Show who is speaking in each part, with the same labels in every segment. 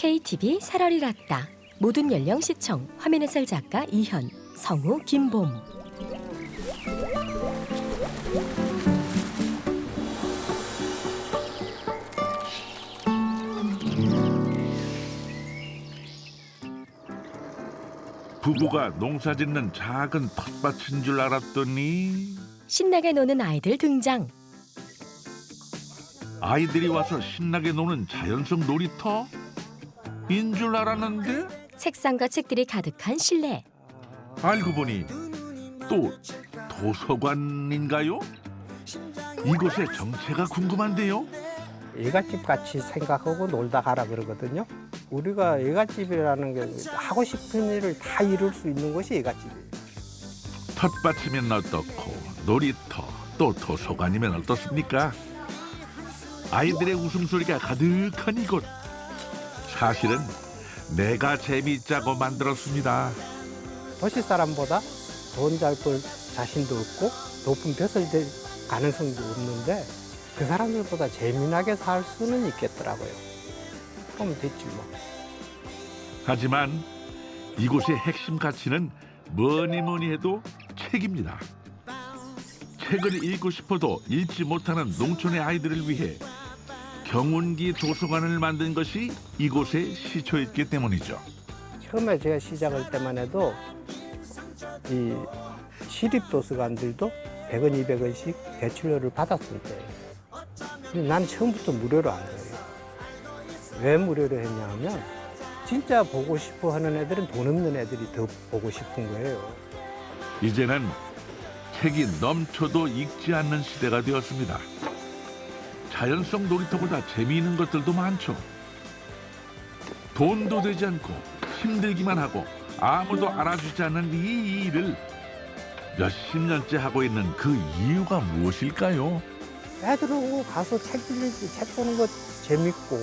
Speaker 1: KTV 살얼이 랐다. 모든 연령 시청. 화면의 살 작가 이현, 성우 김봄.
Speaker 2: 부부가 농사짓는 작은 텃밭인 줄 알았더니
Speaker 1: 신나게 노는 아이들 등장.
Speaker 2: 아이들이 와서 신나게 노는 자연성 놀이터인 줄 알았는데
Speaker 1: 책상과 책들이 가득한 실내.
Speaker 2: 알고 보니 또 도서관인가요? 이곳의 정체가 궁금한데요.
Speaker 3: 애갓집 같이 생각하고 놀다 가라 그러거든요. 우리가 애갓집이라는 게 하고 싶은 일을 다 이룰 수 있는 곳이 애갓집이에요.
Speaker 2: 텃밭이면 어떻고 놀이터 또 도서관이면 어떻습니까? 아이들의 웃음소리가 가득한 이곳. 사실은 내가 재미있자고 만들었습니다.
Speaker 3: 도시 사람보다 돈 잘 벌 자신도 없고 높은 벼슬 될 가능성도 없는데 그 사람들보다 재미나게 살 수는 있겠더라고요. 그러면 됐지 뭐.
Speaker 2: 하지만 이곳의 핵심 가치는 뭐니 해도 책입니다. 책을 읽고 싶어도 읽지 못하는 농촌의 아이들을 위해 경운기 도서관을 만든 것이 이곳의 시초였기 때문이죠. 처음에
Speaker 3: 제가 시작할 때만 해도 이 시립 도서관들도 100원, 200원씩 대출료를 받았을 때예요. 근데 나는 처음부터 무료로 한 거예요. 왜 무료로 했냐면 진짜 보고 싶어 하는 애들은 돈 없는 애들이 더 보고 싶은 거예요.
Speaker 2: 이제는 책이 넘쳐도 읽지 않는 시대가 되었습니다. 자연성 놀이터보다 재미있는 것들도 많죠. 돈도 되지 않고 힘들기만 하고 아무도 알아주지 않는 이 일을 몇십 년째 하고 있는 그 이유가 무엇일까요?
Speaker 3: 애들하고 가서 책 빌리고 책 보는 거 재밌고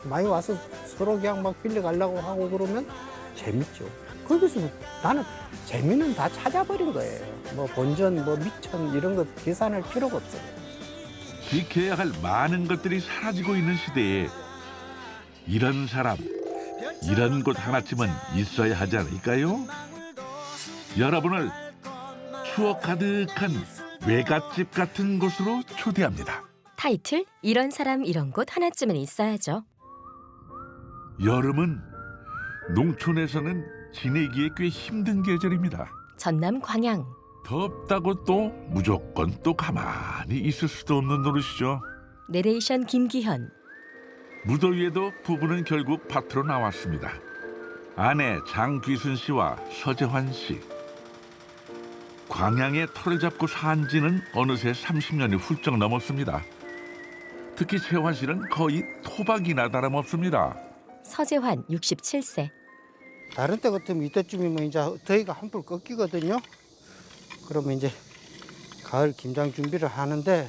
Speaker 3: 많이 와서 서로 그냥 막 빌려가려고 하고 그러면 재밌죠. 거기서 나는 재미는 다 찾아버린 거예요. 뭐 본전, 뭐 미천 이런 거 계산할 필요가 없어요.
Speaker 2: 지켜야 할 많은 것들이 사라지고 있는 시대에 이런 사람, 이런 곳 하나쯤은 있어야 하지 않을까요? 여러분을 추억 가득한 외갓집 같은 곳으로 초대합니다.
Speaker 1: 타이틀 이런 사람 이런 곳 하나쯤은 있어야죠.
Speaker 2: 여름은 농촌에서는 지내기에 꽤 힘든 계절입니다.
Speaker 1: 전남 광양.
Speaker 2: 덥다고 또 무조건 또 가만히 있을 수도 없는 노릇이죠.
Speaker 1: 내레이션 김기현.
Speaker 2: 무더위에도 부부는 결국 밭으로 나왔습니다. 아내 장귀순 씨와 서재환 씨. 광양에 터를 잡고 산 지는 어느새 30년이 훌쩍 넘었습니다. 특히 재환 씨는 거의 토박이나 다름없습니다.
Speaker 1: 서재환 67세.
Speaker 3: 다른 때 같으면 이때쯤이면 이제 더위가 한풀 꺾이거든요. 그러면 이제 가을 김장 준비를 하는데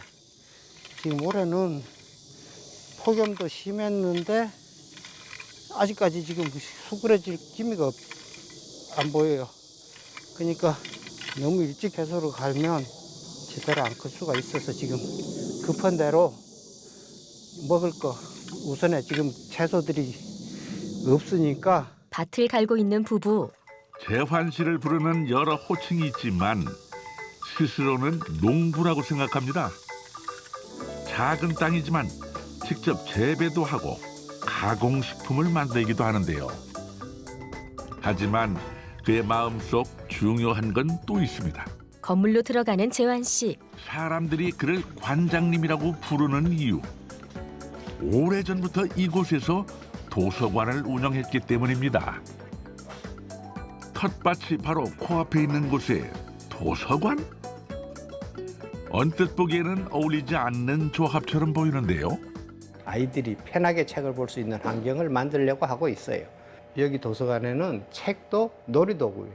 Speaker 3: 지금 올해는 폭염도 심했는데 아직까지 지금 수그러질 기미가 안 보여요. 그러니까 너무 일찍 해소를 갈면 제대로 안 클 수가 있어서 지금 급한 대로 먹을 거 우선에 지금 채소들이 없으니까
Speaker 1: 밭을 갈고 있는 부부.
Speaker 2: 재환 씨를 부르는 여러 호칭이 있지만 스스로는 농부라고 생각합니다. 작은 땅이지만 직접 재배도 하고 가공식품을 만들기도 하는데요. 하지만 그의 마음속 중요한 건 또 있습니다.
Speaker 1: 건물로 들어가는 재환 씨.
Speaker 2: 사람들이 그를 관장님이라고 부르는 이유. 오래전부터 이곳에서 도서관을 운영했기 때문입니다. 텃밭이 바로 코앞에 있는 곳에 도서관? 언뜻 보기에는 어울리지 않는 조합처럼 보이는데요.
Speaker 3: 아이들이 편하게 책을 볼 수 있는 환경을 만들려고 하고 있어요. 여기 도서관에는 책도 놀이도구예요.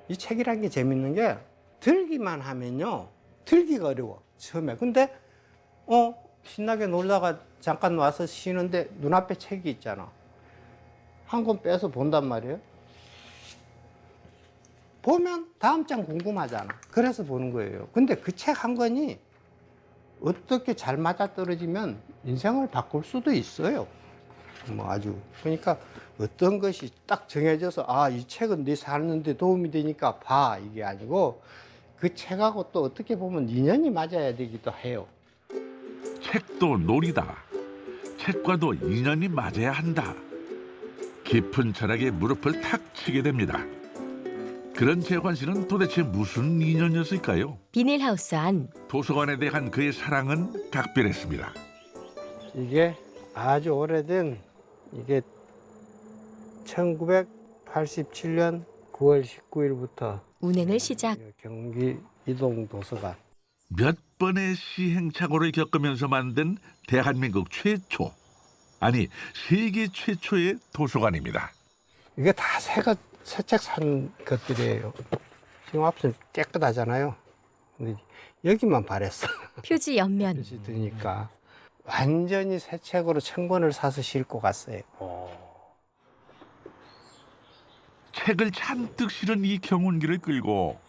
Speaker 3: 이 책이란 게 재밌는 게 들기만 하면요. 들기가 어려워, 처음에. 근데 신나게 놀다가 잠깐 와서 쉬는데 눈앞에 책이 있잖아. 한 권 빼서 본단 말이에요. 보면 다음 장 궁금하잖아. 그래서 보는 거예요. 근데 그 책 한 권이 어떻게 잘 맞아떨어지면 인생을 바꿀 수도 있어요. 뭐 아주 그러니까 어떤 것이 딱 정해져서 아, 이 책은 네 사는데 도움이 되니까 봐 이게 아니고 그 책하고 또 어떻게 보면 인연이 맞아야 되기도 해요.
Speaker 2: 책도 놀이다. 책과도 인연이 맞아야 한다. 깊은 철학에 무릎을 탁 치게 됩니다. 그런 재환 씨는 도대체 무슨 인연이었을까요?
Speaker 1: 비닐하우스 안
Speaker 2: 도서관에 대한 그의 사랑은 각별했습니다.
Speaker 3: 이게 아주 오래된 이게 1987년 9월 19일부터
Speaker 1: 운행을 시작.
Speaker 3: 경기 이동 도서관.
Speaker 2: 몇 번의 시행착오를 겪으면서 만든 대한민국 최초, 아니 세계 최초의 도서관입니다.
Speaker 3: 이게 다 새 책 산 것들이에요. 지금 앞서 깨끗하잖아요. 근데 여기만 바랬어.
Speaker 1: 표지 옆면
Speaker 3: 그릇이 드니까 완전히 새 책으로 천권을 사서 싣고 갔어요.
Speaker 2: 책을 잔뜩 실은 이 경운기를 끌고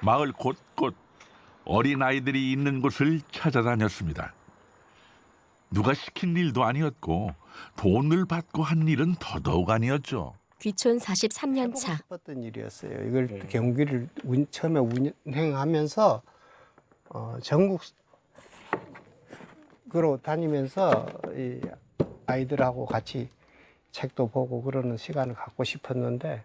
Speaker 2: 마을 곳곳 어린아이들이 있는 곳을 찾아다녔습니다. 누가 시킨 일도 아니었고 돈을 받고 한 일은 더더욱 아니었죠.
Speaker 1: 귀촌 43년
Speaker 3: 해보고
Speaker 1: 차.
Speaker 3: 싶었던 일이었어요. 이걸 경기를 처음에 운행하면서 전국으로 다니면서 이 아이들하고 같이 책도 보고 그러는 시간을 갖고 싶었는데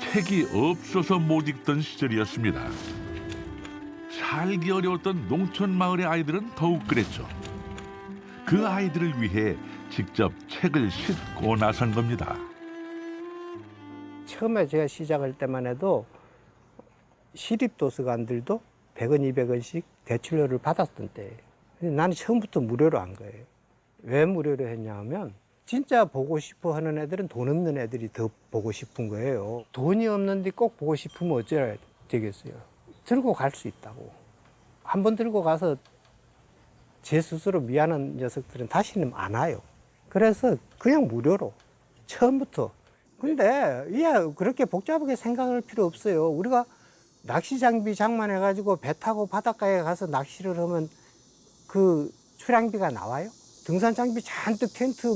Speaker 2: 책이 없어서 못 읽던 시절이었습니다. 살기 어려웠던 농촌 마을의 아이들은 더욱 그랬죠. 그 아이들을 위해 직접 책을 싣고 나선 겁니다.
Speaker 3: 처음에 제가 시작할 때만 해도 시립도서관들도 100원, 200원씩 대출료를 받았던 때예요. 근데 나는 처음부터 무료로 한 거예요. 왜 무료로 했냐 하면 진짜 보고 싶어 하는 애들은 돈 없는 애들이 더 보고 싶은 거예요. 돈이 없는데 꼭 보고 싶으면 어찌해야 되겠어요. 들고 갈 수 있다고. 한 번 들고 가서 제 스스로 미안한 녀석들은 다시는 안 와요. 그래서 그냥 무료로 처음부터. 근데 그렇게 복잡하게 생각할 필요 없어요. 우리가 낚시 장비 장만해가지고 배 타고 바닷가에 가서 낚시를 하면 그 출항비가 나와요? 등산 장비 잔뜩 텐트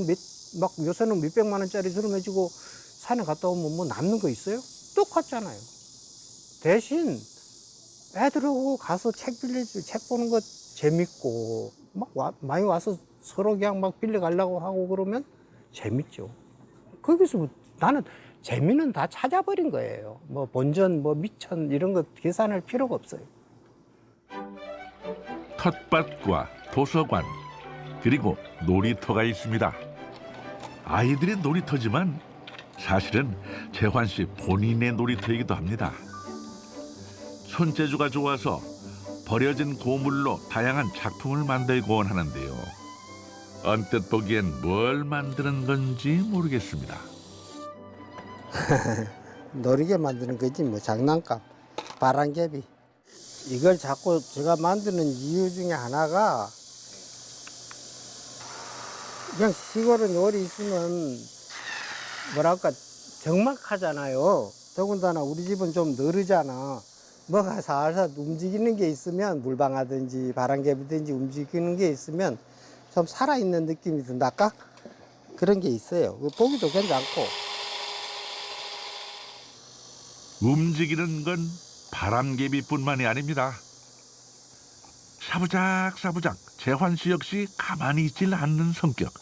Speaker 3: 막 요새는 몇백만 원짜리 들어매지고 산에 갔다 오면 뭐 남는 거 있어요? 똑같잖아요. 대신 애들하고 가서 책 보는 거 재밌고 막 많이 와서 서로 그냥 막 빌려 가려고 하고 그러면 재밌죠. 거기서 나는 재미는 다 찾아버린 거예요. 뭐 본전, 뭐 미천 이런 거 계산할 필요가 없어요.
Speaker 2: 텃밭과 도서관 그리고 놀이터가 있습니다. 아이들의 놀이터지만 사실은 재환 씨 본인의 놀이터이기도 합니다. 손재주가 좋아서 버려진 고물로 다양한 작품을 만들곤 하는데요. 언뜻 보기엔 뭘 만드는 건지 모르겠습니다.
Speaker 3: 노리게 만드는 거지 뭐 장난감, 바람개비. 이걸 자꾸 제가 만드는 이유 중에 하나가 그냥 시골에 놀이 있으면 뭐랄까 적막하잖아요. 더군다나 우리 집은 좀 느리잖아. 뭐가 살살 움직이는 게 있으면 물방아든지 바람개비든지 움직이는 게 있으면 좀 살아있는 느낌이 든달까? 그런 게 있어요. 보기도 괜찮고.
Speaker 2: 움직이는 건 바람개비뿐만이 아닙니다. 사부작 재환 씨 역시 가만히 있질 않는 성격.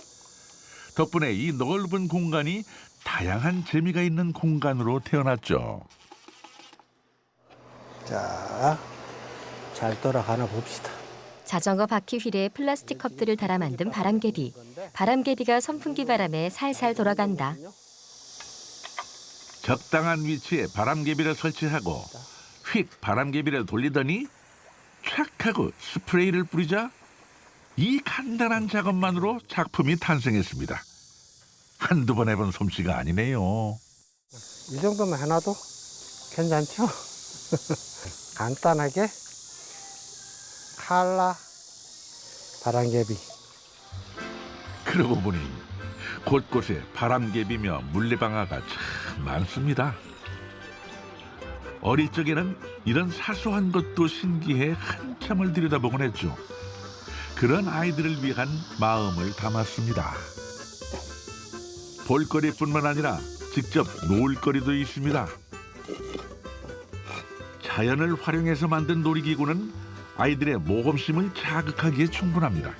Speaker 2: 덕분에 이 넓은 공간이 다양한 재미가 있는 공간으로 태어났죠.
Speaker 3: 자, 잘 돌아가나 봅시다.
Speaker 1: 자전거 바퀴 휠에 플라스틱 컵들을 달아 만든 바람개비. 바람개비가 선풍기 바람에 살살 돌아간다.
Speaker 2: 적당한 위치에 바람개비를 설치하고 휙 바람개비를 돌리더니 촥 하고 스프레이를 뿌리자 이 간단한 작업만으로 작품이 탄생했습니다. 한두 번 해본 솜씨가 아니네요.
Speaker 3: 이 정도면 해놔도 괜찮죠? 간단하게 칼라 바람개비.
Speaker 2: 그러고 보니 곳곳에 바람개비며 물레방아가 참 많습니다. 어릴 적에는 이런 사소한 것도 신기해 한참을 들여다보곤 했죠. 그런 아이들을 위한 마음을 담았습니다. 볼거리뿐만 아니라 직접 놀거리도 있습니다. 자연을 활용해서 만든 놀이기구는 아이들의 모험심을 자극하기에 충분합니다.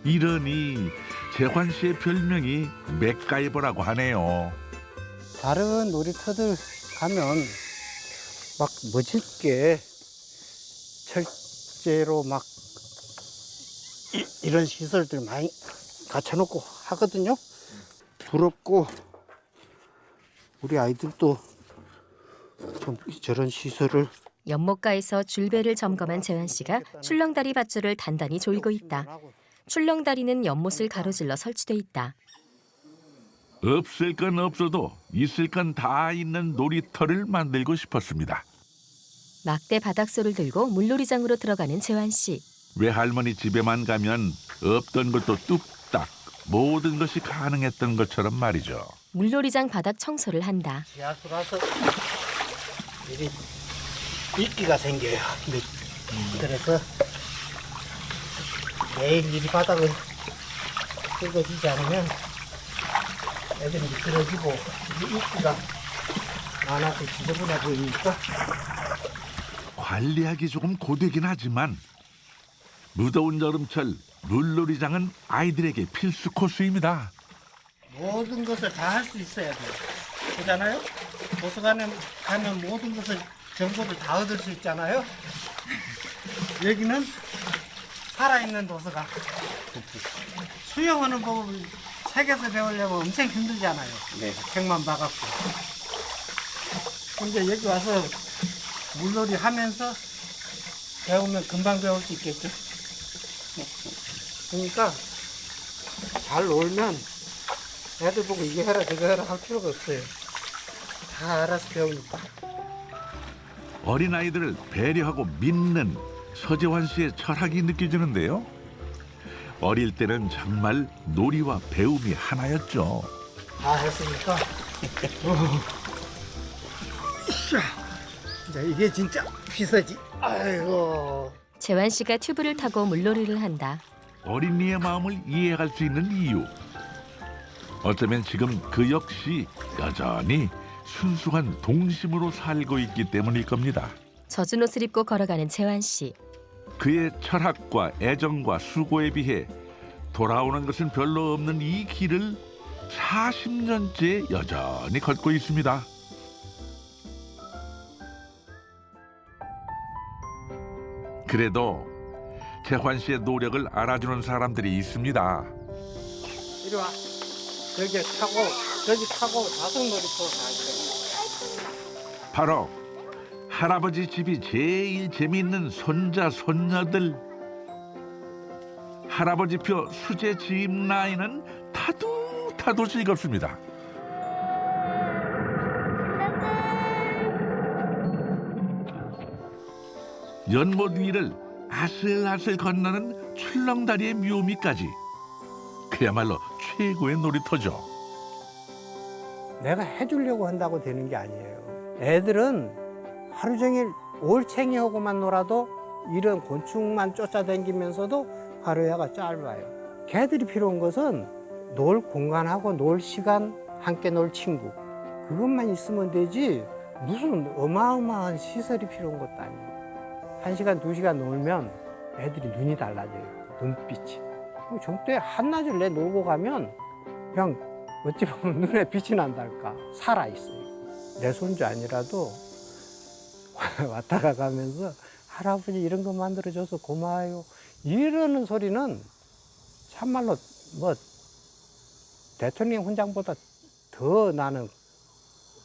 Speaker 2: 이러니 재환 씨의 별명이 맥가이버라고 하네요.
Speaker 3: 다른 놀이터들 가면 막 멋있게 철제로 막 이런 시설들 많이 갖춰놓고 하거든요. 부럽고 우리 아이들도 좀 저런 시설을
Speaker 1: 연못가에서 줄배를 점검한 재환 씨가 출렁다리 밧줄을 단단히 조이고 있다. 출렁다리는 연못을 가로질러 설치돼 있다.
Speaker 2: 없을 건 없어도 있을 건 다 있는 놀이터를 만들고 싶었습니다.
Speaker 1: 막대 바닥소를 들고 물놀이장으로 들어가는 재환 씨.
Speaker 2: 외할머니 집에만 가면 없던 것도 뚝딱 모든 것이 가능했던 것처럼 말이죠.
Speaker 1: 물놀이장 바닥 청소를 한다.
Speaker 3: 지하수라서 이리 이끼가 생겨요. 그래서 매일 이리 바닥을 긁어주지 않으면 애들이 미끄러지고 이끼가 많아서 지저분해 보이니까.
Speaker 2: 관리하기 조금 고되긴 하지만 무더운 여름철 물놀이장은 아이들에게 필수 코스입니다.
Speaker 3: 모든 것을 다 할 수 있어야 돼요. 그렇잖아요? 도서관에 가면 모든 것을 정보를 다 얻을 수 있잖아요. 여기는 살아있는 도서관. 수영하는 법을 책에서 배우려면 엄청 힘들잖아요. 네. 책만 봐갖고. 근데 여기 와서 물놀이 하면서 배우면 금방 배울 수 있겠죠. 그러니까 잘 놀면 애들 보고 이거 해라 저거 해라 할 필요가 없어요. 다 알아서 배우니까.
Speaker 2: 어린아이들을 배려하고 믿는 서재환 씨의 철학이 느껴지는데요. 어릴 때는 정말 놀이와 배움이 하나였죠.
Speaker 3: 다 했으니까. 자, 이게 진짜 피서지. 아이고.
Speaker 1: 재환 씨가 튜브를 타고 물놀이를 한다.
Speaker 2: 어린이의 마음을 이해할 수 있는 이유. 어쩌면 지금 그 역시 여전히 순수한 동심으로 살고 있기 때문일 겁니다.
Speaker 1: 젖은 옷을 입고 걸어가는 재환 씨.
Speaker 2: 그의 철학과 애정과 수고에 비해 돌아오는 것은 별로 없는 이 길을 40년째 여전히 걷고 있습니다. 그래도 재환 씨의 노력을 알아주는 사람들이 있습니다.
Speaker 3: 이리 와. 저기 타고 다섯놀이터 가야
Speaker 2: 바로 할아버지 집이 제일 재미있는 손자 손녀들. 할아버지표 수제 집 라인은 타도 즐겁습니다. 연못 위를 아슬아슬 건너는 출렁다리의 묘미까지 그야말로 최고의 놀이터죠.
Speaker 3: 내가 해주려고 한다고 되는 게 아니에요. 애들은 하루 종일 올챙이하고만 놀아도 이런 곤충만 쫓아다니면서도 하루야가 짧아요. 걔들이 필요한 것은 놀 공간하고 놀 시간, 함께 놀 친구. 그것만 있으면 되지 무슨 어마어마한 시설이 필요한 것도 아니에요. 1시간, 2시간 놀면 애들이 눈이 달라져요. 눈빛이. 정도에 한낮을 내 놀고 가면 그냥 어찌 보면 눈에 빛이 난달까. 살아있어요. 내 손주 아니라도 왔다가 가면서 할아버지 이런 거 만들어줘서 고마워요. 이러는 소리는 참말로 뭐 대통령 훈장보다 더 나는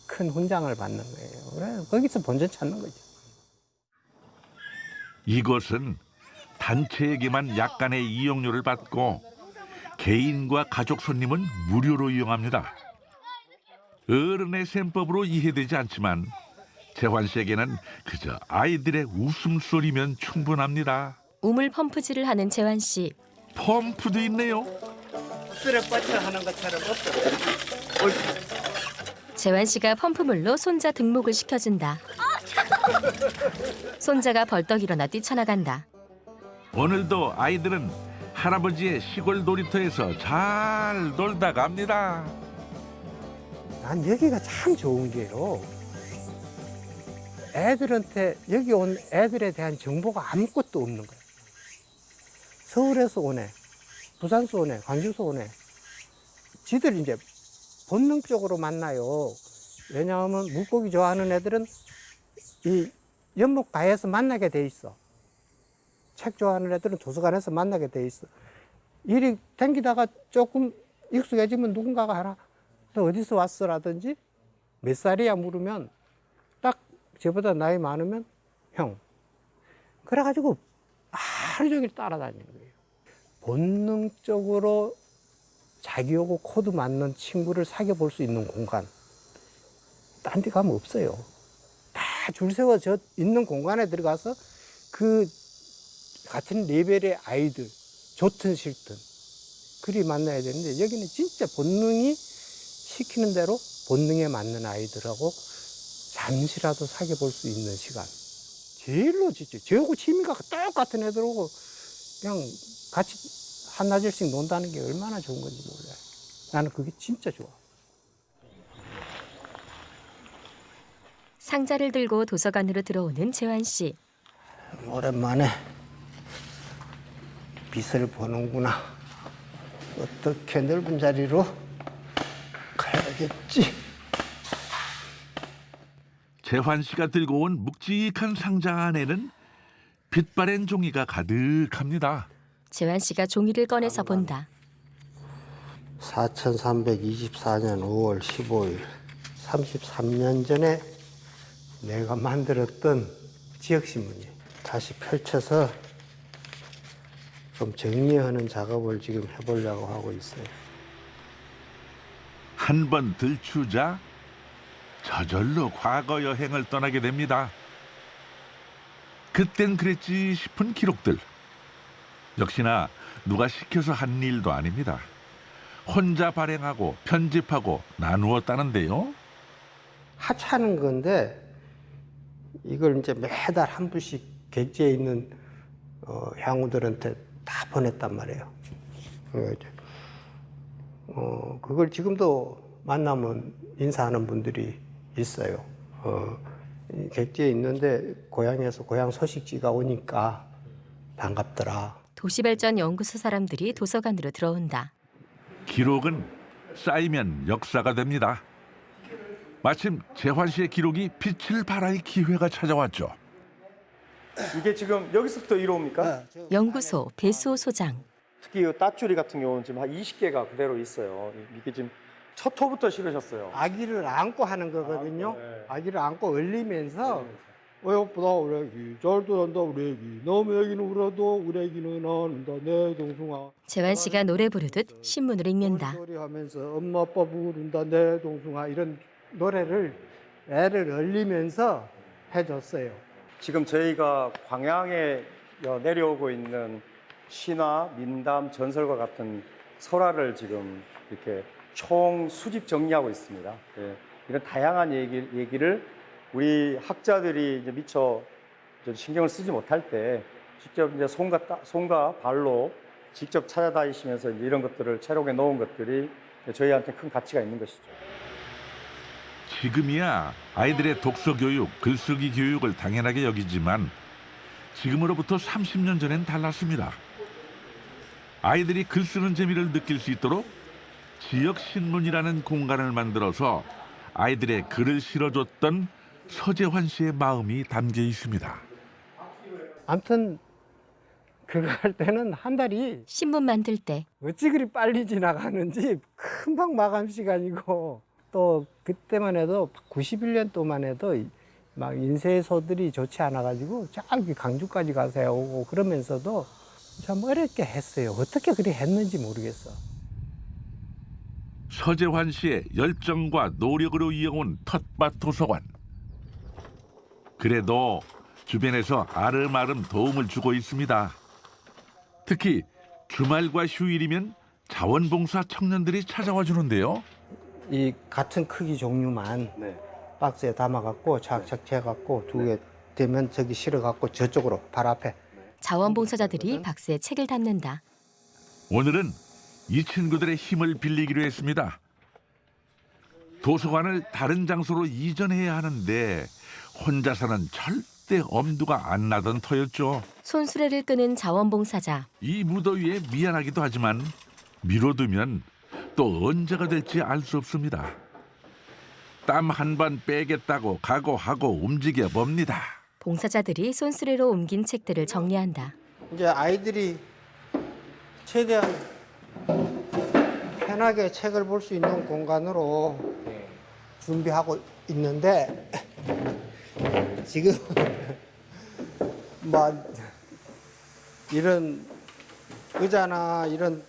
Speaker 3: 큰 훈장을 받는 거예요. 그래, 거기서 본전 찾는 거죠.
Speaker 2: 이곳은 단체에게만 약간의 이용료를 받고 개인과 가족 손님은 무료로 이용합니다. 어른의 셈법으로 이해되지 않지만 재환 씨에게는 그저 아이들의 웃음소리면 충분합니다.
Speaker 1: 우물 펌프질을 하는 재환 씨.
Speaker 2: 펌프도 있네요.
Speaker 3: 엎드려 뻗쳐 하는 것처럼 엎드려.
Speaker 1: 재환 씨가 펌프물로 손자 등목을 시켜준다. 손자가 벌떡 일어나 뛰쳐나간다.
Speaker 2: 오늘도 아이들은 할아버지의 시골 놀이터에서 잘 놀다 갑니다.
Speaker 3: 난 여기가 참 좋은 게요. 애들한테 여기 온 애들에 대한 정보가 아무것도 없는 거야. 서울에서 오네, 부산에서 오네, 광주에서 오네. 지들 이제 본능적으로 만나요. 왜냐하면 물고기 좋아하는 애들은 이 연못가에서 만나게 돼 있어. 책 좋아하는 애들은 도서관에서 만나게 돼 있어. 일이 댕기다가 조금 익숙해지면 누군가가 하나, 너 어디서 왔어? 라든지 몇 살이야? 물으면 딱 저보다 나이 많으면 형. 그래가지고 하루 종일 따라다니는 거예요. 본능적으로 자기하고 코드 맞는 친구를 사귀어 볼 수 있는 공간. 딴 데 가면 없어요. 다 줄 세워져 있는 공간에 들어가서 그 같은 레벨의 아이들, 좋든 싫든, 그리 만나야 되는데, 여기는 진짜 본능이 시키는 대로 본능에 맞는 아이들하고 잠시라도 사귀어 볼 수 있는 시간. 제일로 진짜, 저하고 취미가 똑같은 애들하고 그냥 같이 한나절씩 논다는 게 얼마나 좋은 건지 몰라요. 나는 그게 진짜 좋아.
Speaker 1: 상자를 들고 도서관으로 들어오는 재환 씨.
Speaker 3: 오랜만에 빛을 보는구나. 어떻게 넓은 자리로 가야겠지.
Speaker 2: 재환 씨가 들고 온 묵직한 상자 안에는 빛바랜 종이가 가득합니다.
Speaker 1: 재환 씨가 종이를 꺼내서 본다.
Speaker 3: 4324년 5월 15일 33년 전에 내가 만들었던 지역신문이에요. 다시 펼쳐서 좀 정리하는 작업을 지금 해보려고 하고 있어요.
Speaker 2: 한 번 들추자 저절로 과거 여행을 떠나게 됩니다. 그땐 그랬지 싶은 기록들. 역시나 누가 시켜서 한 일도 아닙니다. 혼자 발행하고 편집하고 나누었다는데요.
Speaker 3: 하찮은 건데 이걸 이제 매달 한 부씩 객지에 있는 향우들한테 다 보냈단 말이에요. 그걸 지금도 만나면 인사하는 분들이 있어요. 객지에 있는데 고향에서 고향 소식지가 오니까 반갑더라.
Speaker 1: 도시발전연구소 사람들이 도서관으로 들어온다.
Speaker 2: 기록은 쌓이면 역사가 됩니다. 마침 재환 씨의 기록이 빛을 발할 기회가 찾아왔죠.
Speaker 4: 이게 지금 여기서부터 이루어옵니까?
Speaker 1: 연구소 배수호 소장.
Speaker 4: 특히 이 따쭈리 같은 경우는 지금 한 20개가 그대로 있어요. 이게 지금 첫 호부터 실으셨어요.
Speaker 3: 아기를 안고 하는 거거든요.
Speaker 4: 네.
Speaker 3: 아기를 안고 얼리면서 어여보다 우리 애기 잘도 난다 우리 애기 너무 애기는 울어도 우리 애기는 안 운다 내 동숭아.
Speaker 1: 재환 씨가 노래 부르듯 신문을 읽는다.
Speaker 3: 소리 하면서 엄마 아빠 부른다 내 동숭아 이런 노래를 애를 얼리면서 해줬어요.
Speaker 4: 지금 저희가 광양에 내려오고 있는 신화, 민담, 전설과 같은 설화를 지금 이렇게 총 수집 정리하고 있습니다. 예, 이런 다양한 얘기를 우리 학자들이 이제 미처 신경을 쓰지 못할 때 직접 이제 손과 발로 직접 찾아다니시면서 이제 이런 것들을 채록에 넣은 것들이 저희한테 큰 가치가 있는 것이죠.
Speaker 2: 지금이야 아이들의 독서 교육, 글쓰기 교육을 당연하게 여기지만 지금으로부터 30년 전엔 달랐습니다. 아이들이 글 쓰는 재미를 느낄 수 있도록 지역 신문이라는 공간을 만들어서 아이들의 글을 실어줬던 서재환 씨의 마음이 담겨 있습니다.
Speaker 3: 아무튼 그거 할 때는 한 달이
Speaker 1: 신문 만들 때
Speaker 3: 어찌 그리 빨리 지나가는지 금방 마감 시간이고 또 그때만 해도 91년 동안 해도 막 인쇄소들이 좋지 않아 가지고 저기 강주까지 가서 해오고 그러면서도 참 어렵게 했어요. 어떻게 그리 했는지 모르겠어.
Speaker 2: 서재환 씨의 열정과 노력으로 이어온 텃밭 도서관. 그래도 주변에서 아름아름 도움을 주고 있습니다. 특히 주말과 휴일이면 자원봉사 청년들이 찾아와 주는데요.
Speaker 3: 이 같은 크기 종류만
Speaker 4: 네.
Speaker 3: 박스에 담아갖고 착착 재갖고 두 개 되면 저기 실어갖고 저쪽으로 바로 앞에
Speaker 1: 자원봉사자들이 박스에 책을 담는다.
Speaker 2: 오늘은 이 친구들의 힘을 빌리기로 했습니다. 도서관을 다른 장소로 이전해야 하는데 혼자서는 절대 엄두가 안 나던 터였죠.
Speaker 1: 손수레를 끄는 자원봉사자.
Speaker 2: 이 무더위에 미안하기도 하지만 미뤄두면 또 언제가 될지 알 수 없습니다. 땀 한 번 빼겠다고 각오하고 움직여 봅니다.
Speaker 1: 봉사자들이 손수레로 옮긴 책들을 정리한다.
Speaker 3: 이제 아이들이 최대한 편하게 책을 볼 수 있는 공간으로 준비하고 있는데 지금 뭐 이런 의자나 이런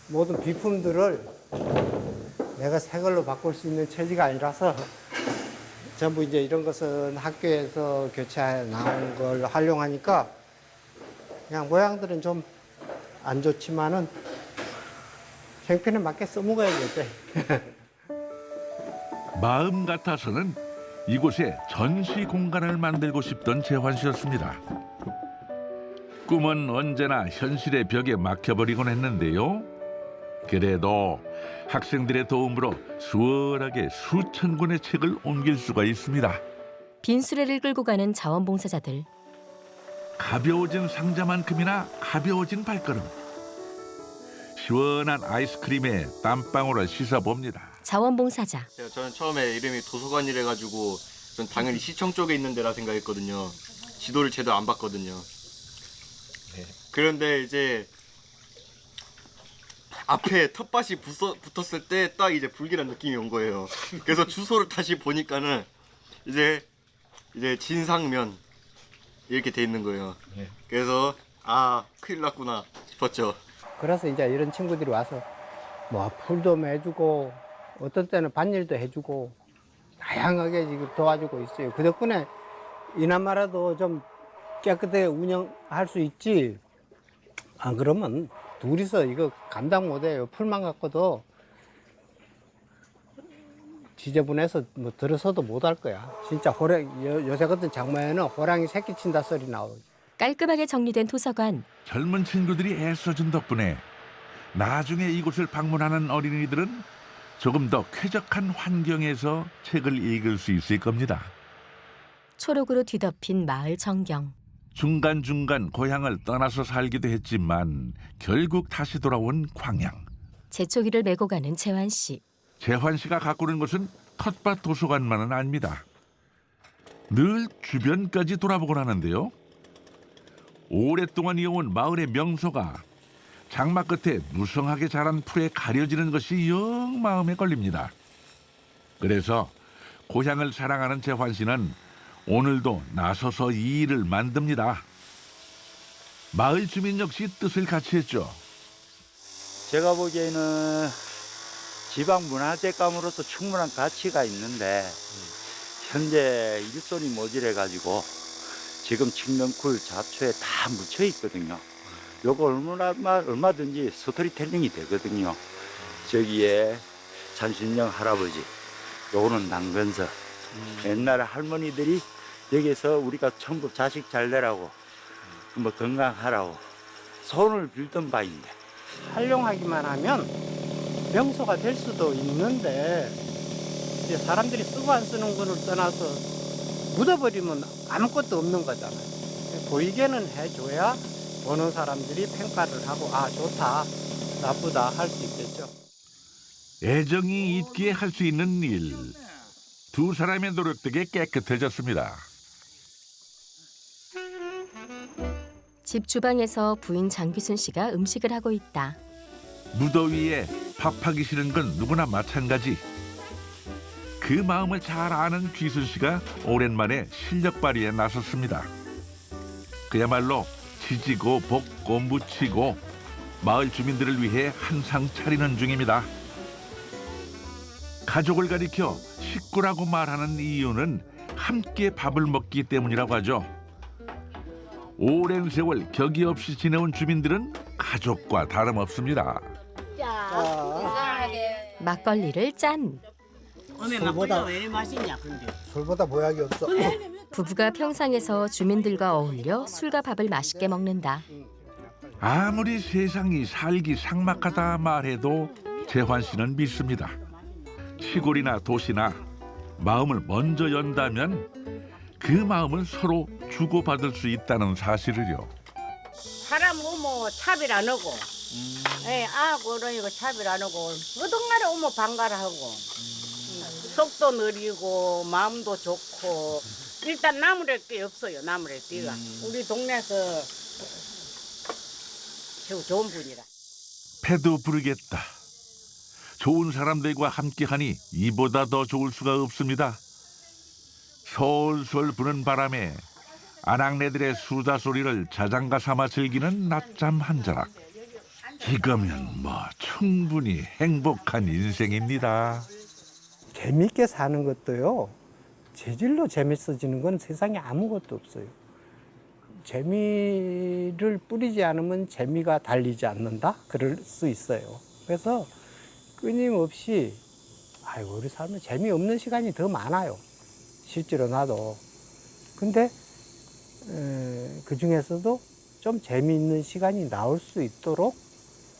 Speaker 3: 모든 비품들을 내가 새 걸로 바꿀 수 있는 처지가 아니라서 전부 이제 이런 것은 학교에서 교체해 나온 걸 활용하니까 그냥 모양들은 좀 안 좋지만은 형편에 맞게 써먹어야겠대.
Speaker 2: 마음 같아서는 이곳에 전시 공간을 만들고 싶던 재환 씨였습니다. 꿈은 언제나 현실의 벽에 막혀버리곤 했는데요. 그래도 학생들의 도움으로 수월하게 수천 권의 책을 옮길 수가 있습니다.
Speaker 1: 빈 수레를 끌고 가는 자원봉사자들.
Speaker 2: 가벼워진 상자만큼이나 가벼워진 발걸음. 시원한 아이스크림에 땀방울을 씻어봅니다.
Speaker 1: 자원봉사자.
Speaker 5: 저는 처음에 이름이 도서관이래 가지고 전 당연히 시청 쪽에 있는 데라 생각했거든요. 지도를 제대로 안 봤거든요. 그런데 이제 앞에 텃밭이 붙었을 때 딱 이제 불길한 느낌이 온 거예요. 그래서 주소를 다시 보니까는 이제 진상면 이렇게 돼 있는 거예요. 그래서 아 큰일 났구나 싶었죠.
Speaker 3: 그래서 이제 이런 친구들이 와서 뭐 풀도 매주고 어떤 때는 밭일도 해주고 다양하게 지금 도와주고 있어요. 그 덕분에 이나마라도 좀 깨끗하게 운영할 수 있지. 안 그러면 둘이서 이거 감당 못해요. 풀만 갖고도 지저분해서 뭐 들어서도 못 할 거야. 진짜 요새 같은 장마에는 호랑이 새끼 친다 소리 나오고.
Speaker 1: 깔끔하게 정리된 도서관.
Speaker 2: 젊은 친구들이 애써준 덕분에 나중에 이곳을 방문하는 어린이들은 조금 더 쾌적한 환경에서 책을 읽을 수 있을 겁니다.
Speaker 1: 초록으로 뒤덮인 마을 전경.
Speaker 2: 중간중간 고향을 떠나서 살기도 했지만 결국 다시 돌아온 광양.
Speaker 1: 재초기를 메고 가는 재환 씨.
Speaker 2: 재환 씨가 가꾸는 것은 텃밭 도서관만은 아닙니다. 늘 주변까지 돌아보곤 하는데요. 오랫동안 이어온 마을의 명소가 장마 끝에 무성하게 자란 풀에 가려지는 것이 영 마음에 걸립니다. 그래서 고향을 사랑하는 재환 씨는 오늘도 나서서 이 일을 만듭니다. 마을 주민 역시 뜻을 같이 했죠.
Speaker 6: 제가 보기에는 지방문화재감으로서 충분한 가치가 있는데 현재 일손이 모자라가지고 지금 칡넝쿨 잡초에 다 묻혀 있거든요. 요거 얼마든지 스토리텔링이 되거든요. 저기에 산신령 할아버지, 요거는 남근서. 옛날에 할머니들이 여기서 우리가 전부 자식 잘 되라고, 뭐 건강하라고 손을 빌던 바인데
Speaker 3: 활용하기만 하면 명소가 될 수도 있는데 이제 사람들이 쓰고 안 쓰는 거를 떠나서 묻어버리면 아무것도 없는 거잖아요. 보이게는 해줘야 보는 사람들이 평가를 하고 아 좋다 나쁘다 할 수 있겠죠.
Speaker 2: 애정이 있기에 할 수 있는 일. 두 사람의 노력 덕에 깨끗해졌습니다.
Speaker 1: 집 주방에서 부인 장귀순 씨가 음식을 하고 있다.
Speaker 2: 무더위에 밥하기 싫은 건 누구나 마찬가지. 그 마음을 잘 아는 귀순 씨가 오랜만에 실력 발휘에 나섰습니다. 그야말로 지지고 볶고 무치고 마을 주민들을 위해 한상 차리는 중입니다. 가족을 가리켜 식구라고 말하는 이유는 함께 밥을 먹기 때문이라고 하죠. 오랜 세월 격이 없이 지내온 주민들은 가족과 다름없습니다.
Speaker 1: 막걸리를 짠.
Speaker 7: 오늘 막걸리가 왜 이리 맛있냐 근데.
Speaker 3: 술보다 보약이 없어.
Speaker 7: 근데
Speaker 1: 부부가 평상에서 주민들과 어울려 술과 밥을 맛있게 먹는다.
Speaker 2: 아무리 세상이 살기 삭막하다 말해도 재환 씨는 믿습니다. 시골이나 도시나 마음을 먼저 연다면 그 마음을 서로 주고받을 수 있다는 사실을요.
Speaker 7: 사람 오면 차별 안 하고, 예, 아고 그러니까 차별 안 하고, 어떤 날에 오면 반가라 하고, 속도 느리고 마음도 좋고, 일단 나무랄 게 없어요. 나무랄 띠가 우리 동네에서 최고 좋은 분이라.
Speaker 2: 패도 부르겠다. 좋은 사람들과 함께하니 이보다 더 좋을 수가 없습니다. 솔솔 부는 바람에 아낙네들의 수다 소리를 자장가 삼아 즐기는 낮잠 한 자락. 이거면 뭐 충분히 행복한 인생입니다.
Speaker 3: 재밌게 사는 것도요, 재질로 재밌어지는 건 세상에 아무것도 없어요. 재미를 뿌리지 않으면 재미가 달리지 않는다? 그럴 수 있어요. 그래서 끊임없이, 아이고, 우리 삶에 재미없는 시간이 더 많아요. 실제로 나도. 근데 그 중에서도 좀 재미있는 시간이 나올 수 있도록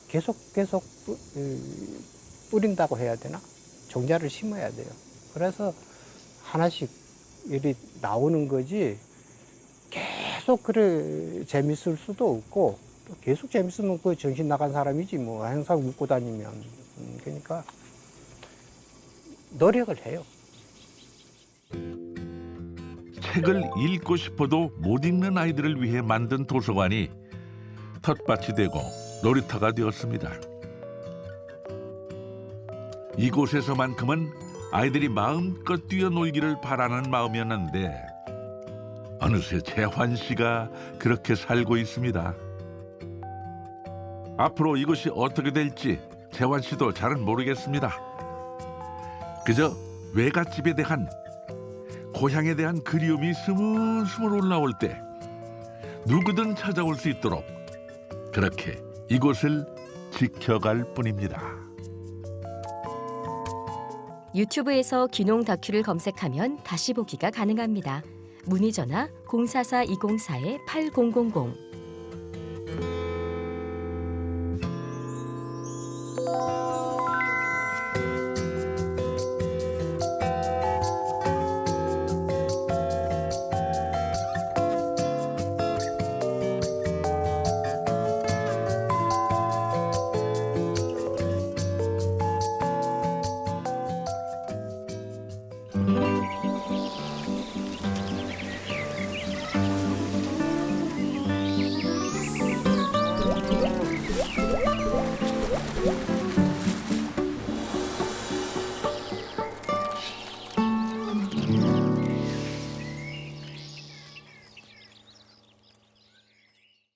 Speaker 3: 계속 뿌린다고 해야 되나? 종자를 심어야 돼요. 그래서 하나씩 일이 나오는 거지, 계속 그래 재밌을 수도 없고, 또 계속 재밌으면 그 정신 나간 사람이지 뭐, 항상 웃고 다니면. 그러니까 노력을 해요.
Speaker 2: 책을 읽고 싶어도 못 읽는 아이들을 위해 만든 도서관이 텃밭이 되고 놀이터가 되었습니다. 이곳에서만큼은 아이들이 마음껏 뛰어놀기를 바라는 마음이었는데 어느새 재환 씨가 그렇게 살고 있습니다. 앞으로 이것이 어떻게 될지 재환 씨도 잘은 모르겠습니다. 그저 외갓집에 대한, 고향에 대한 그리움이 스물스물 올라올 때 누구든 찾아올 수 있도록 그렇게 이곳을 지켜갈 뿐입니다.
Speaker 1: 유튜브에서 귀농 다큐를 검색하면 다시 보기가 가능합니다. 문의 전화 044-204-8000